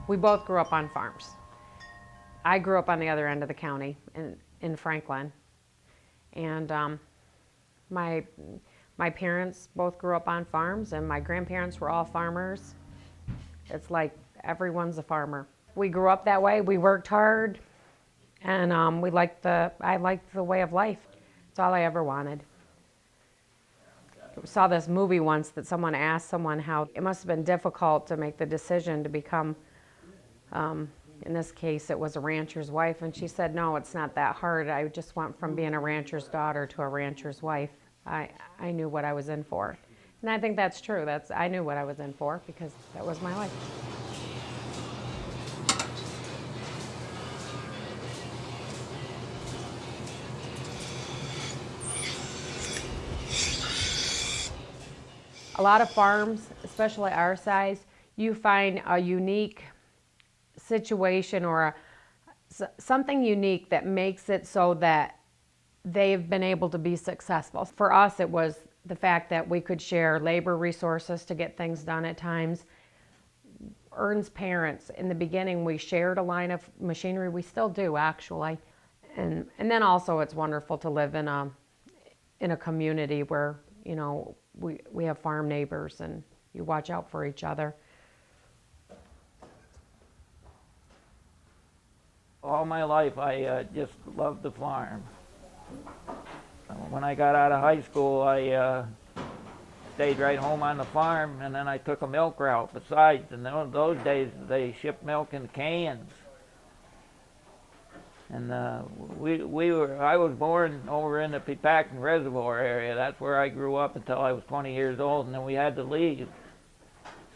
We both grew up on farms. I grew up on the other end of the county in Franklin. And my, my parents both grew up on farms, and my grandparents were all farmers. It's like everyone's a farmer. We grew up that way. We worked hard, and I liked the way of life. It's all I ever wanted. I saw this movie once that someone asked someone how it must have been difficult to make the decision to become, in this case, it was a rancher's wife. And she said, no, it's not that hard. I just went from being a rancher's daughter to a rancher's wife. I knew what I was in for. And I think that's true. I knew what I was in for because that was my life. A lot of farms, especially our size, you find a unique situation or something unique that makes it so that they've been able to be successful. For us, it was the fact that we could share labor resources to get things done at times. Ern's parents, in the beginning, we shared a line of machinery. We still do, actually. And then also it's wonderful to live in a community where, you know, we have farm neighbors and you watch out for each other. All my life, I just loved the farm. When I got out of high school, I stayed right home on the farm, and then I took a milk route besides. And those days, they shipped milk in cans. And I was born over in the Pepacan Reservoir area. That's where I grew up until I was 20 years old, and then we had to leave.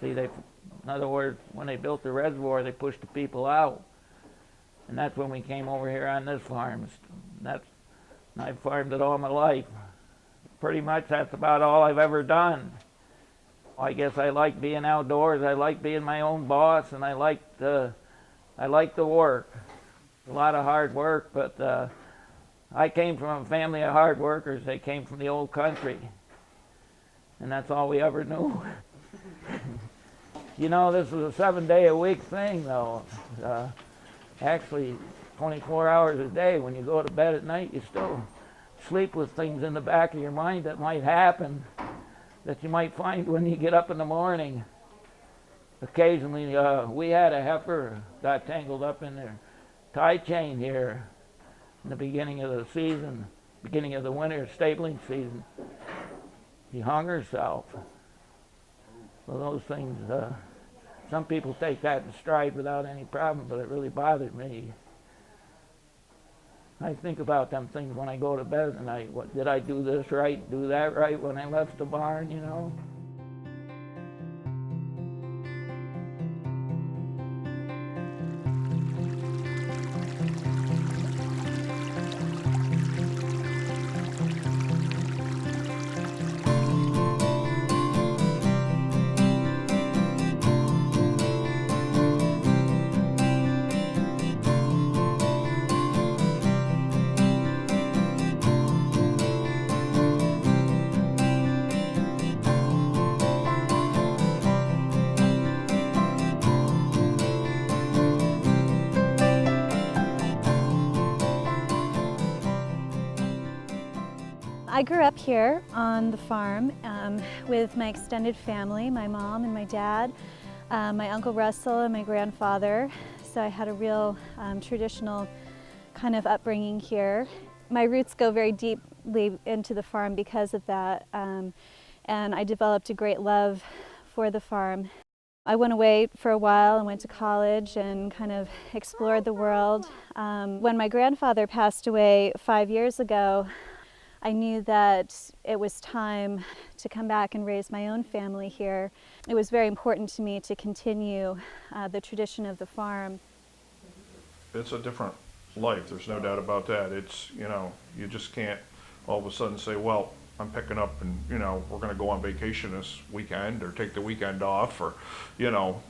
See, in other words, when they built the reservoir, they pushed the people out. And that's when we came over here on this farm. I've farmed it all my life. Pretty much that's about all I've ever done. I guess I like being outdoors. I like being my own boss, and I like the work. A lot of hard work, but I came from a family of hard workers. They came from the old country, and that's all we ever knew. You know, this was a 7-day-a-week thing, though. Actually, 24 hours a day. When you go to bed at night, you still sleep with things in the back of your mind that might happen, that you might find when you get up in the morning. Occasionally, we had a heifer got tangled up in their tie chain here in the beginning of the season, beginning of the winter stabling season. She hung herself. So those things, some people take that in stride without any problem, but it really bothered me. I think about them things when I go to bed at night. What, did I do this right, do that right when I left the barn, you know? I grew up here on the farm with my extended family, my mom and my dad, my Uncle Russell and my grandfather. So I had a real traditional kind of upbringing here. My roots go very deeply into the farm because of that, and I developed a great love for the farm. I went away for a while and went to college and kind of explored the world. When my grandfather passed away 5 years ago, I knew that it was time to come back and raise my own family here. It was very important to me to continue the tradition of the farm. It's a different life, there's no doubt about that. It's, you know, you just can't all of a sudden say, well, I'm picking up and, you know, we're gonna go on vacation this weekend or take the weekend off, or, you know,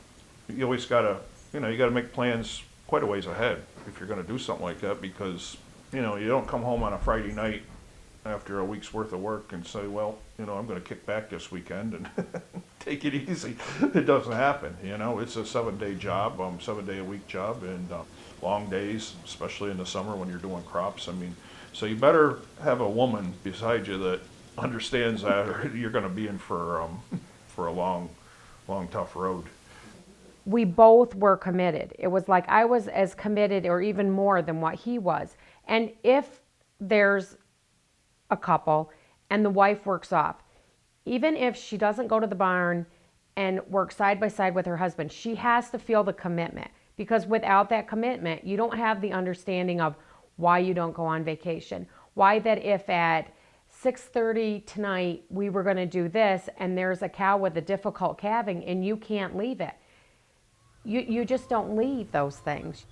you always gotta, you know, you gotta make plans quite a ways ahead if you're gonna do something like that, because, you know, you don't come home on a Friday night after a week's worth of work and say, well, I'm gonna kick back this weekend and take it easy. It doesn't happen, it's a 7-day job, 7-day-a-week job, and long days, especially in the summer when you're doing crops. So you better have a woman beside you that understands that, or you're gonna be in for a long, tough road. We both were committed. It was like I was as committed or even more than what he was. And if there's a couple and the wife works off, even if she doesn't go to the barn and work side by side with her husband, she has to feel the commitment, because without that commitment, you don't have the understanding of why you don't go on vacation. Why that if at 6:30 tonight we were going to do this and there's a cow with a difficult calving and you can't leave it. You just don't leave those things.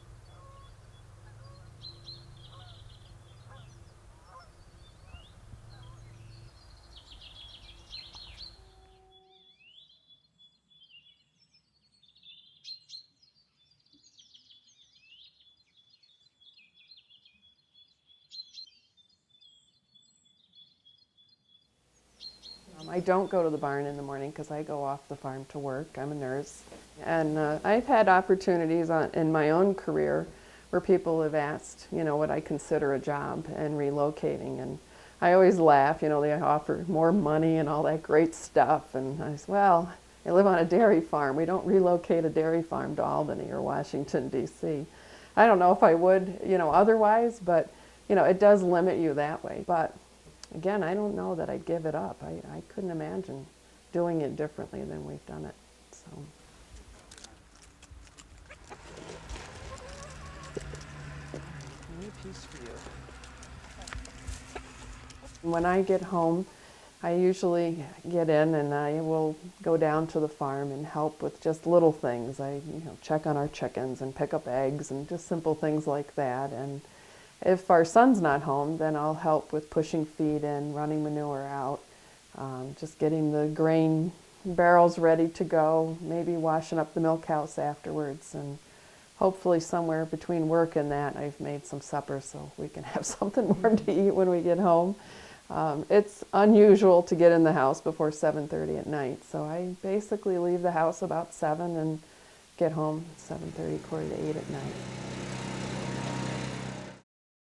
I don't go to the barn in the morning because I go off the farm to work. I'm a nurse. And I've had opportunities in my own career where people have asked, what I consider a job and relocating. And I always laugh, they offer more money and all that great stuff. And I say, well, I live on a dairy farm. We don't relocate a dairy farm to Albany or Washington, D.C. I don't know if I would, otherwise, but, it does limit you that way. But again, I don't know that I'd give it up. I couldn't imagine doing it differently than we've done it. So. Piece for you. When I get home, I usually get in and I will go down to the farm and help with just little things. I check on our chickens and pick up eggs and just simple things like that. And if our son's not home, then I'll help with pushing feed in, running manure out, just getting the grain barrels ready to go, maybe washing up the milk house afterwards. And hopefully somewhere between work and that, I've made some supper so we can have something warm to eat when we get home. It's unusual to get in the house before 7:30 at night, so I basically leave the house about 7 and get home 7:30, 7:45 at night.